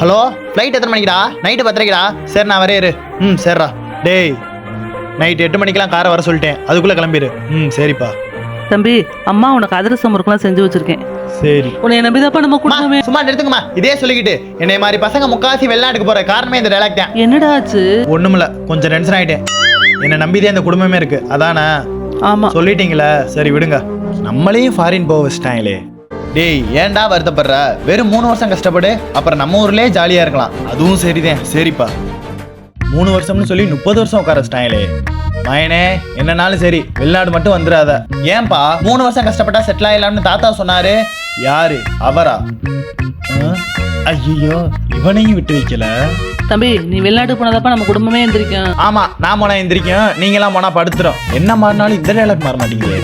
Hello, flight எத்தனை மணிக்குடா? Night 10:30க்குடா. சரி நான் வரேன் இரு. சரிடா. டேய், நைட் 8 மணிக்கெல்லாம் காரை வர சொல்லிட்டேன், அதுக்குள்ளே கிளம்பிடு. சரிப்பா. தம்பி, அம்மா உனக்கு அதிரசம் முறுக்கெல்லாம் செஞ்சு வச்சிருக்கேன். சரி. உன்னை நம்பிதாப்பா நம்ம குடும்பமே. சும்மா நிறுத்துங்கம்மா. இதே சொல்லிக்கிட்டு என்னை மாதிரி பசங்க முக்காசி வெளிநாட்டுக்கு போற காரணமே இந்த டைலாக் தான். என்னடா ஆச்சு? ஒண்ணுமில்ல, கொஞ்சம் டென்ஷன் ஆயிட்டேன். என்னை நம்பிதான் இந்த குடும்பமே இருக்கு, அதானே? ஆமா. சொல்லிட்டீங்களே, சரி விடுங்க. நம்மளையும் ஃபாரின் போக வச்சிட்டாங்களே. டேய், ஏன்டா வருத்தப்படுற? வெறும் 3 வருஷம் கஷ்டப்படு, அப்புறம் நம்ம ஊர்லயே ஜாலியா இருக்கலாம். அதுவும் சரிதான். சரிப்பா. 3 வருஷம்னு சொல்லி 30 வருஷம் உட்கார வச்சிட்டாங்களே. மயனே, என்னன்னாலும் சரி, வெளிநாடு மட்டும் வந்துடாத. ஏன்பா 3 வருஷம் கஷ்டப்பட்டா செட்டில் ஆயிடலாம்னு தாத்தா சொன்னாரு. யாரு? அவரா? ஐயோ, இவனையும் விட்டு வைக்கல. தம்பி, நீ வெளிநாட்டுக்கு போனதாப்பா நம்ம குடும்பமே எந்திரிக்கும். ஆமா, நான் போனா எந்திரிக்கும், நீங்களாம் போனா படுத்துரும். என்ன மாறினாலும் இந்த டைலாக் மாற மாட்டீங்களே.